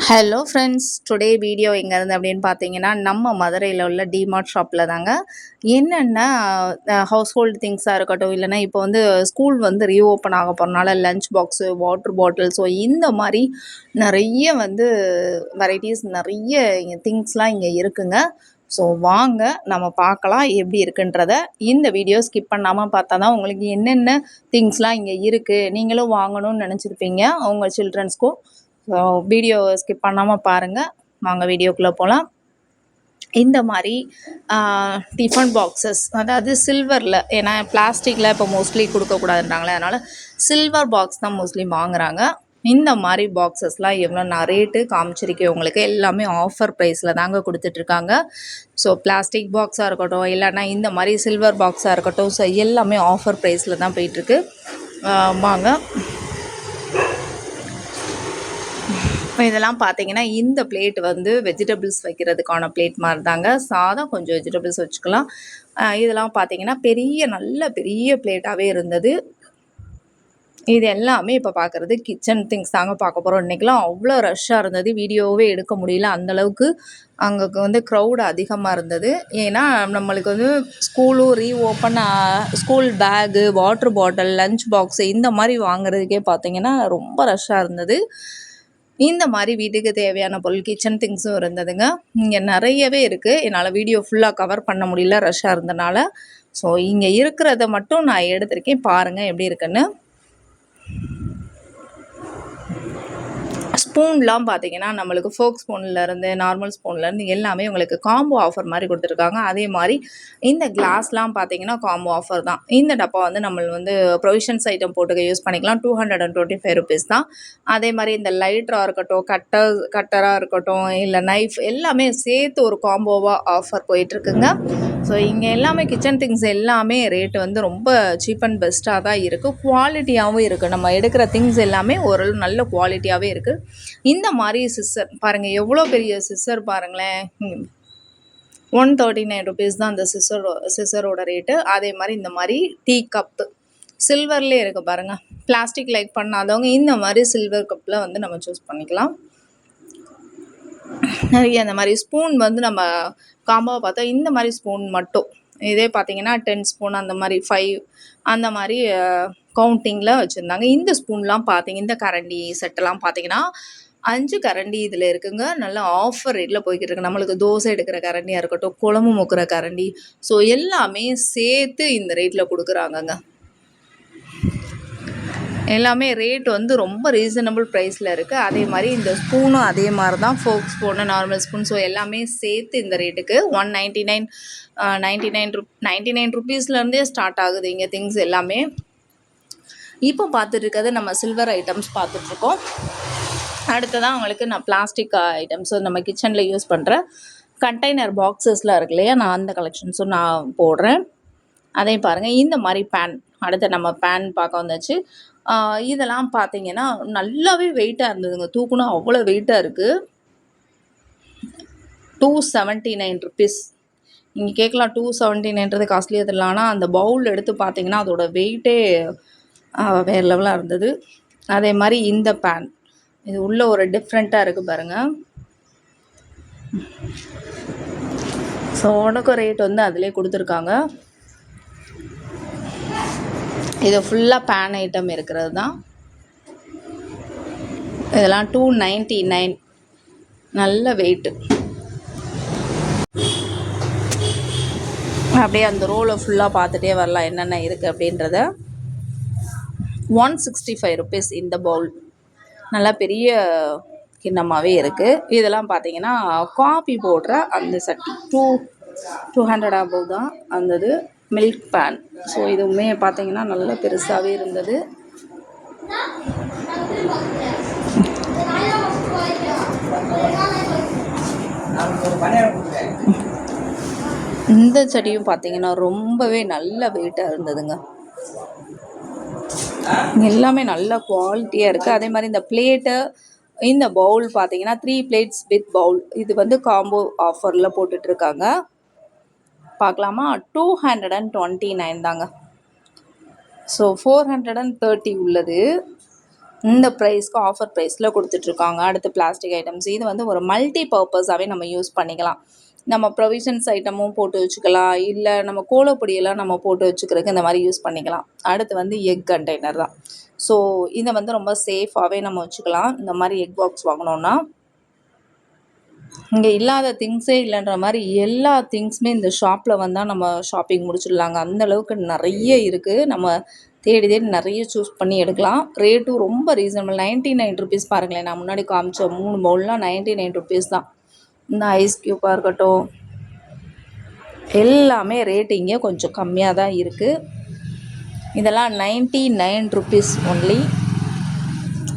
Hello friends, today video எங்கேருந்து அப்படின்னு பார்த்தீங்கன்னா, நம்ம மதுரையில் உள்ள டிமார்ட் ஷாப்பில் தாங்க. என்னென்ன ஹவுஸ் ஹோல்டு திங்ஸாக இருக்கட்டும், இல்லைன்னா இப்போ வந்து ஸ்கூல் வந்து ரீஓப்பன் ஆக போகிறனால lunch box, water bottle, so இந்த மாதிரி நிறைய வந்து வெரைட்டிஸ் நிறைய திங்ஸ்லாம் இங்கே இருக்குங்க. ஸோ வாங்க நம்ம பார்க்கலாம் எப்படி இருக்குன்றத. இந்த வீடியோ ஸ்கிப் பண்ணாமல் பார்த்தா தான் உங்களுக்கு என்னென்ன திங்ஸ்லாம் இங்கே இருக்குது, நீங்களும் வாங்கணும்னு நினச்சிருப்பீங்க உங்கள் சில்ட்ரன்ஸ்க்கும். ஸோ வீடியோ ஸ்கிப் பண்ணாமல் பாருங்கள். வாங்க வீடியோக்குள்ளே போகலாம். இந்த மாதிரி டிஃபன் பாக்ஸஸ், அதாவது சில்வரில், ஏன்னா பிளாஸ்டிக்கில் இப்போ மோஸ்ட்லி கொடுக்கக்கூடாதுன்றாங்களே, அதனால் சில்வர் பாக்ஸ் தான் மோஸ்ட்லி வாங்குகிறாங்க. இந்த மாதிரி பாக்ஸஸ்லாம் எவ்வளோ நான் ரேட்டு காமிச்சிருக்கேன் உங்களுக்கு. எல்லாமே ஆஃபர் ப்ரைஸில் தாங்க கொடுத்துட்ருக்காங்க. ஸோ பிளாஸ்டிக் பாக்ஸாக இருக்கட்டும், இல்லைன்னா இந்த மாதிரி சில்வர் பாக்ஸாக இருக்கட்டும், ஸோ எல்லாமே ஆஃபர் ப்ரைஸில் தான் போயிட்டுருக்கு. வாங்க. இப்போ இதெல்லாம் பார்த்தீங்கன்னா, இந்த பிளேட் வந்து வெஜிடபிள்ஸ் வைக்கிறதுக்கான பிளேட் மாதிரி தாங்க. சாதம் கொஞ்சம் வெஜிடபிள்ஸ் வச்சுக்கலாம். இதெல்லாம் பார்த்தீங்கன்னா நல்ல பெரிய பிளேட்டாகவே இருந்தது. இது எல்லாமே இப்போ பார்க்குறது கிச்சன் திங்ஸ் தாங்க பார்க்க போகிறோம். இன்றைக்கெலாம் அவ்வளோ ரஷ்ஷாக இருந்தது, வீடியோவே எடுக்க முடியல. அந்தளவுக்கு அங்கே வந்து க்ரௌடு அதிகமாக இருந்தது. ஏன்னா நம்மளுக்கு வந்து ஸ்கூலும் reopen, school bag, water bottle, lunch box இந்த மாதிரி வாங்குறதுக்கே பார்த்தீங்கன்னா ரொம்ப ரஷ்ஷாக இருந்தது. இந்த மாதிரி வீட்டுக்கு தேவையான பொருள், கிச்சன் திங்ஸும் இருந்ததுங்க. இங்கே நிறையவே இருக்குது. என்னால் வீடியோ ஃபுல்லாக கவர் பண்ண முடியல ரஷ்ஷாக இருந்தனால. ஸோ இங்கே இருக்கிறத மட்டும் நான் எடுத்திருக்கேன், பாருங்கள் எப்படி இருக்குன்னு. ஸ்பூன்லாம் பார்த்தீங்கன்னா நம்மளுக்கு ஃபோக் ஸ்பூன்லேருந்து நார்மல் ஸ்பூன்லேருந்து எல்லாமே உங்களுக்கு காம்போ ஆஃபர் மாதிரி கொடுத்துருக்காங்க. அதே மாதிரி இந்த கிளாஸ்லாம் பார்த்தீங்கன்னா காம்போ ஆஃபர் தான். இந்த டப்பா வந்து நம்ம வந்து ப்ரொவிஷன்ஸ் ஐட்டம் போட்டு யூஸ் பண்ணிக்கலாம். 225 rupees தான். அதே மாதிரி இந்த லைட்டராக இருக்கட்டும், கட்டராக இருக்கட்டும், இல்லை நைஃப், எல்லாமே சேர்த்து ஒரு காம்போவாக ஆஃபர் போயிட்டுருக்குங்க. ஸோ இங்கே எல்லாமே கிச்சன் திங்ஸ் எல்லாமே ரேட்டு வந்து ரொம்ப சீப் அண்ட் பெஸ்ட்டாக தான் இருக்குது. குவாலிட்டியாகவும் இருக்குது. நம்ம எடுக்கிற திங்ஸ் எல்லாமே ஓரளவு நல்ல குவாலிட்டியாகவே இருக்குது. இந்த மாதிரி சிஸ்ஸர் பாருங்கள், எவ்வளோ பெரிய சிஸ்ஸர் பாருங்களேன். 139 rupees தான் அந்த சிஸ்ஸரோட ரேட்டு. அதே மாதிரி இந்த மாதிரி டீ கப்பு சில்வர்லேயே இருக்குது பாருங்கள். பிளாஸ்டிக் லைக் பண்ணாதவங்க இந்த மாதிரி சில்வர் கப்பில் வந்து நம்ம சூஸ் பண்ணிக்கலாம். நிறைய அந்த மாதிரி ஸ்பூன் வந்து நம்ம காம்போவை பார்த்தா இந்த மாதிரி ஸ்பூன் மட்டும் இதே பார்த்தீங்கன்னா 10 ஸ்பூன், அந்த மாதிரி 5 அந்த மாதிரி கவுண்டிங்கில் வச்சுருந்தாங்க. இந்த ஸ்பூன்லாம் பார்த்தீங்க, இந்த கரண்டி செட்டெல்லாம் பார்த்தீங்கன்னா 5 கரண்டி இதில் இருக்குங்க. நல்லா ஆஃபர் ரேட்டில் போய்கிட்டு இருக்கு. நம்மளுக்கு தோசை எடுக்கிற கரண்டியாக இருக்கட்டும், குழம்பு முக்கிற கரண்டி, ஸோ எல்லாமே சேர்த்து இந்த ரேட்டில் கொடுக்குறாங்கங்க. எல்லாமே ரேட் வந்து ரொம்ப ரீசனபிள் ப்ரைஸில் இருக்குது. அதே மாதிரி இந்த ஸ்பூனும் அதே மாதிரி தான், folk spoon, normal spoon, so எல்லாமே சேர்த்து இந்த ரேட்டுக்கு 199 rupeesலேருந்தே ஸ்டார்ட் ஆகுது இங்கே திங்ஸ் எல்லாமே. இப்போ பார்த்துட்டு இருக்கிறது நம்ம சில்வர் ஐட்டம்ஸ் பார்த்துட்ருக்கோம். அடுத்ததான் உங்களுக்கு நான் பிளாஸ்டிக் ஐட்டம்ஸ், நம்ம கிச்சனில் யூஸ் பண்ணுற கண்டெய்னர் பாக்ஸஸ்லாம் இருக்கு இல்லையா, நான் அந்த கலெக்ஷன்ஸும் நான் போடுறேன். அதையும் பாருங்கள். இந்த மாதிரி பேன், அடுத்து நம்ம பேன் பார்க்க வந்தாச்சு. இதெல்லாம் பார்த்தீங்கன்னா நல்லாவே வெயிட்டாக இருந்ததுங்க. தூக்குனா அவ்வளோ வெயிட்டாக இருக்குது. 279 rupees. இங்கே கேட்கலாம் 279 காஸ்ட்லியாக தெரியல, ஆனால் அந்த பவுல் எடுத்து பார்த்தீங்கன்னா அதோட வெயிட்டே வேறு லெவலாக இருந்தது. அதே மாதிரி இந்த பேன், இது உள்ளே ஒரு டிஃப்ரெண்ட்டாக இருக்குது பாருங்கள். ஸோ உனக்கு ரேட் வந்து அதிலே கொடுத்துருக்காங்க. இது ஃபுல்லாக பேன் ஐட்டம் இருக்கிறது தான். இதெல்லாம் 299, நல்ல வெயிட்டு. அப்படியே அந்த ரோலை ஃபுல்லாக பார்த்துட்டே வரலாம் என்னென்ன இருக்குது அப்படின்றத. 165 rupees இந்த பவுல், நல்லா பெரிய கிண்ணமாகவே இருக்குது. இதெல்லாம் பார்த்தீங்கன்னா காஃபி போடுற அந்த சட்டி, 200 above தான் அந்தது. மில்க் பேன், ஸோ இதுவுமே பார்த்தீங்கன்னா நல்லா பெருசாகவே இருந்தது. இந்த செடியும் பார்த்தீங்கன்னா ரொம்பவே நல்ல வெயிட்டாக இருந்ததுங்க. எல்லாமே நல்ல குவாலிட்டியாக இருக்குது. அதே மாதிரி இந்த பிளேட்டு, இந்த பவுல் பார்த்தீங்கன்னா 3 plates வித் பவுல், இது வந்து காம்போ ஆஃபரில் போட்டுட்ருக்காங்க. பார்க்கலாமா? 229 தாங்க. ஸோ 430 உள்ளது. இந்த ப்ரைஸ்க்கு ஆஃபர் ப்ரைஸில் கொடுத்துட்ருக்காங்க. அடுத்து பிளாஸ்டிக் ஐட்டம்ஸ், இது வந்து ஒரு மல்டி பர்பஸாகவே நம்ம யூஸ் பண்ணிக்கலாம். நம்ம ப்ரொவிஷன்ஸ் ஐட்டமும் போட்டு வச்சுக்கலாம், இல்லை நம்ம கோலப்பொடியெல்லாம் நம்ம போட்டு வச்சுக்கிறதுக்கு இந்த மாதிரி யூஸ் பண்ணிக்கலாம். அடுத்து வந்து எக் கண்டெய்னர் தான். ஸோ இதை வந்து ரொம்ப சேஃபாகவே நம்ம வச்சுக்கலாம். இந்த மாதிரி எக் பாக்ஸ் வாங்கினோன்னா இங்கே இல்லாத திங்ஸே இல்லைன்ற மாதிரி எல்லா திங்ஸுமே இந்த ஷாப்பில் வந்தால் நம்ம ஷாப்பிங் முடிச்சிடலாங்க. அந்தளவுக்கு நிறைய இருக்குது. நம்ம தேடி தேடி நிறைய சூஸ் பண்ணி எடுக்கலாம். ரேட்டும் ரொம்ப ரீசனபிள். 99 ருபீஸ் பாருங்களேன். நான் முன்னாடி காமிச்ச 3 பவுல்லாம் 99 ருபீஸ் தான். இந்த ஐஸ் க்யூப்பாக இருக்கட்டும், எல்லாமே ரேட்டு இங்கே கொஞ்சம் கம்மியாக தான் இருக்குது. இதெல்லாம் 99 ருபீஸ் ஒன்லி.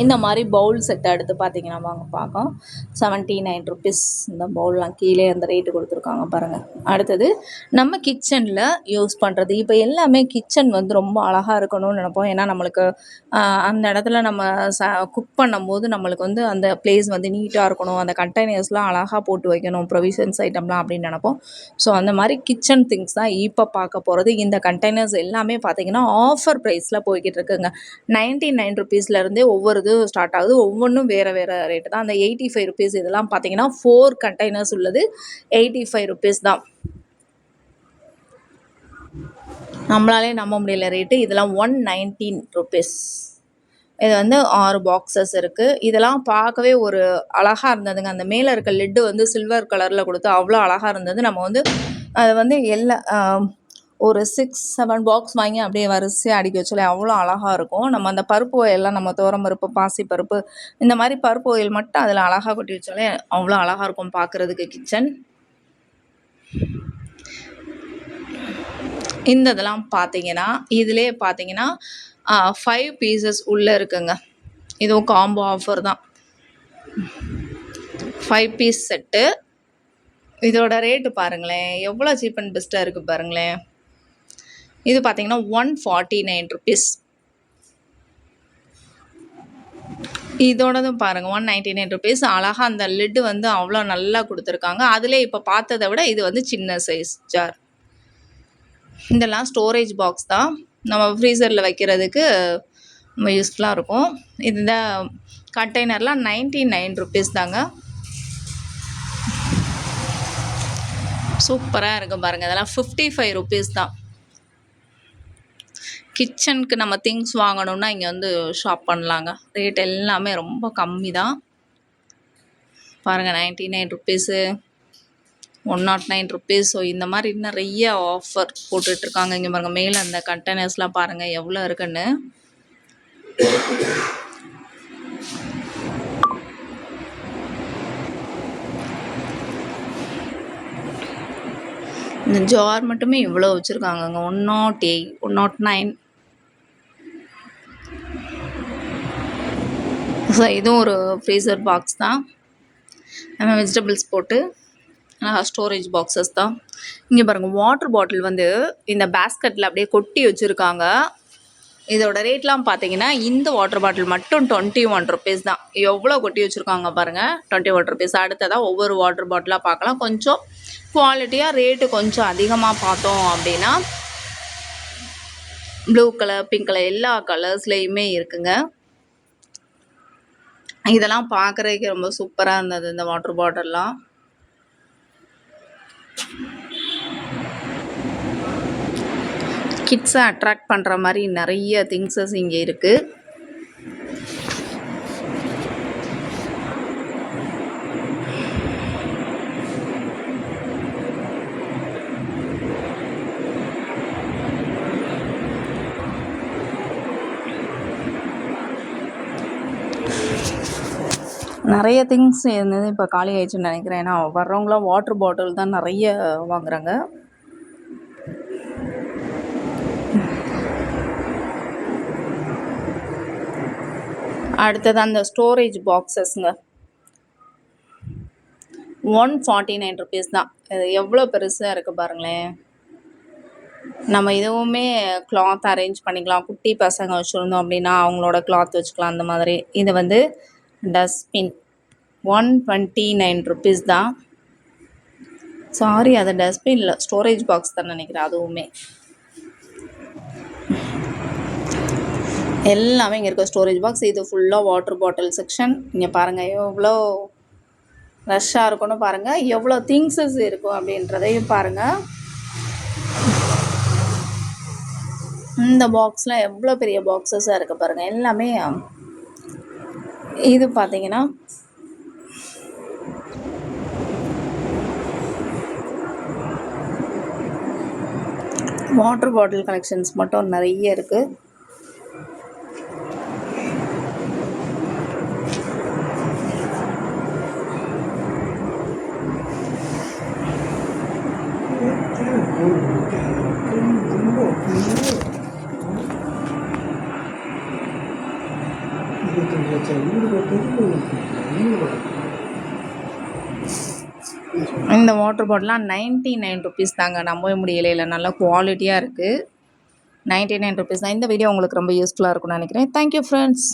இந்த மாதிரி பவுல் செட்டை எடுத்து பார்த்தீங்கன்னா வாங்க பார்க்கலாம். 79 ருபீஸ் இந்த பவுல்லாம். கீழே அந்த ரேட்டு கொடுத்துருக்காங்க பாருங்கள். அடுத்தது நம்ம கிச்சனில் யூஸ் பண்ணுறது. இப்போ எல்லாமே கிச்சன் வந்து ரொம்ப அழகாக இருக்கணும்னு நினைப்போம். ஏன்னா நம்மளுக்கு அந்த இடத்துல நம்ம குக் பண்ணும்போது நம்மளுக்கு வந்து அந்த பிளேஸ் வந்து நீட்டாக இருக்கணும், அந்த கண்டெய்னர்ஸ்லாம் அழகாக போட்டு வைக்கணும், ப்ரொவிஷன்ஸ் ஐட்டம்லாம் அப்படின்னு நினைப்போம். ஸோ அந்த மாதிரி கிச்சன் திங்ஸ் தான் இப்போ பார்க்க போகிறது. இந்த கண்டெய்னர்ஸ் எல்லாமே பார்த்தீங்கன்னா ஆஃபர் ப்ரைஸில் போய்கிட்டு இருக்குங்க. 99 ருபீஸ்லேருந்தே ஒவ்வொரு இது ஸ்டார்ட் ஆகுது. ஒவ்வொன்றும் வேறு வேறு ரேட்டு தான். அந்த 85 ருபீஸ் இதெல்லாம் பார்த்தீங்கன்னா 4 கண்டெய்னர்ஸ் உள்ளது 85 ருபீஸ் தான். நம்மளாலே நம்ப முடியல ரேட்டு. இதெல்லாம் 119 ருபீஸ். இது வந்து 6 பாக்ஸஸ் இருக்குது. இதெல்லாம் பார்க்கவே ஒரு அழகாக இருந்ததுங்க. அந்த மேலே இருக்க லிட்டு வந்து சில்வர் கலரில் கொடுத்து அவ்வளோ அழகாக இருந்தது. நம்ம வந்து அதை வந்து ஒரு 6-7 பாக்ஸ் வாங்கி அப்படியே வரிசையாக அடுக்கி வச்சாலே அவ்வளோ அழகாக இருக்கும். நம்ம அந்த பருப்பு வகையெல்லாம், நம்ம துவரம்பருப்பு, பாசிப்பருப்பு, இந்த மாதிரி பருப்பு வகைகள் மட்டும் அதில் அழகாக கொட்டி வச்சாலே அவ்வளோ அழகாக இருக்கும் பார்க்குறதுக்கு கிச்சன். இந்த இதெல்லாம் பார்த்தீங்கன்னா இதிலே பார்த்தீங்கன்னா 5 பீசஸ் உள்ளே இருக்குங்க. இதுவும் காம்போ ஆஃபர் தான். 5 பீஸ் செட்டு. இதோட ரேட்டு பாருங்களேன், எவ்வளோ சீப் அண்ட் பெஸ்ட்டாக இருக்குது பாருங்களேன். இது பார்த்தீங்கன்னா 149 ருபீஸ். இதோடதும் பாருங்கள் 199 ருபீஸ். அழகாக அந்த லிட்டு வந்து அவ்வளோ நல்லா கொடுத்துருக்காங்க. அதிலே இப்போ பார்த்ததை விட இது வந்து சின்ன சைஸ் ஜார். இதெல்லாம் ஸ்டோரேஜ் பாக்ஸ் தான். நம்ம ஃப்ரீசரில் வைக்கிறதுக்கு ரொம்ப யூஸ்ஃபுல்லாக இருக்கும். இந்த கண்டெய்னர்லாம் 99 ருபீஸ் தாங்க. சூப்பராக இருக்கும் பாருங்கள். இதெல்லாம் 55 ருபீஸ் தான். கிச்சனுக்கு நம்ம திங்ஸ் வாங்கணுன்னா இங்கே வந்து ஷாப் பண்ணலாங்க. ரேட் எல்லாமே ரொம்ப கம்மி தான் பாருங்கள். 99 ருபீஸு, 109 ருபீஸ். ஸோ இந்த மாதிரி நிறைய ஆஃபர் போட்டுட்ருக்காங்க. இங்கே பாருங்கள், மேலே அந்த கண்டெய்னர்ஸ்லாம் பாருங்கள் எவ்வளோ இருக்குன்னு. இந்த ஜார் மட்டுமே இவ்வளோ வச்சுருக்காங்கங்க. 108, 109. ஸோ இதுவும் ஒரு ஃப்ரீசர் பாக்ஸ் தான். நம்ம வெஜிடபிள்ஸ் போட்டு ஸ்டோரேஜ் பாக்ஸஸ் தான். இங்கே பாருங்கள், வாட்டர் பாட்டில் வந்து இந்த பேஸ்கெட்டில் அப்படியே கொட்டி வச்சுருக்காங்க. இதோட ரேட்லாம் பார்த்தீங்கன்னா இந்த வாட்டர் பாட்டில் மட்டும் 21 ருபீஸ் தான். எவ்வளோ கொட்டி வச்சுருக்காங்க பாருங்கள், 21 ருபீஸ். அடுத்ததாக ஒவ்வொரு வாட்டர் பாட்டிலாக பார்க்கலாம். கொஞ்சம் குவாலிட்டியாக ரேட்டு கொஞ்சம் அதிகமாக பார்த்தோம் அப்படின்னா ப்ளூ கலர், பிங்க் கலர், எல்லா கலர்ஸ்லேயுமே இருக்குங்க. இதெல்லாம் பார்க்குறதுக்கு ரொம்ப சூப்பராக இருந்தது இந்த வாட்டர் பாட்டில்லாம். கிட்ஸை அட்ராக்ட் பண்ணுற மாதிரி நிறைய திங்ஸஸ் இங்கே இருக்குது. நிறைய திங்ஸ் இருந்தது, இப்போ காலி ஆயிடுச்சுன்னு நினைக்கிறேன். ஏன்னா வர்றவங்களாம் வாட்டர் பாட்டில் தான் நிறைய வாங்குறாங்க. அடுத்தது அந்த ஸ்டோரேஜ் பாக்ஸஸ்ங்க, 149 ருபீஸ் தான். இது எவ்வளோ பெருசாக இருக்குது பாருங்களேன். நம்ம இதுவுமே கிளாத் அரேஞ்ச் பண்ணிக்கலாம். குட்டி பசங்க வச்சுருந்தோம் அப்படின்னா அவங்களோட கிளாத் வச்சுக்கலாம் அந்த மாதிரி. இது வந்து டஸ்ட்பின் 129 ருபீஸ் தான். சாரி, அது டஸ்ட்பின் இல்லை, ஸ்டோரேஜ் பாக்ஸ் தான் நினைக்கிறேன் அதுவுமே. எல்லாமே இங்கே இருக்க ஸ்டோரேஜ் பாக்ஸ். இது ஃபுல்லாக வாட்டர் பாட்டில் செக்ஷன். இங்கே பாருங்கள் எவ்வளோ ரஷ்ஷாக இருக்கும்னு பாருங்கள், எவ்வளோ திங்ஸஸ் இருக்கும் அப்படின்றதையும் பாருங்கள். இந்த பாக்ஸில் எவ்வளோ பெரிய பாக்ஸஸாக இருக்குது பாருங்கள். எல்லாமே இது பார்த்தீங்கன்னா வாட்டர் பாட்டில் கலெக்ஷன்ஸ் மட்டும் நிறைய இருக்குது. இந்த வாட்டர் பாட்டிலாம் 99 ருபீஸ் தாங்க. நம்பவே முடியல, இல்லை நல்லா குவாலிட்டியாக இருக்குது. 99 ருபீஸ் தான். இந்த வீடியோ உங்களுக்கு ரொம்ப யூஸ்ஃபுல்லாக இருக்கும்னு நினைக்கிறேன். Thank you friends.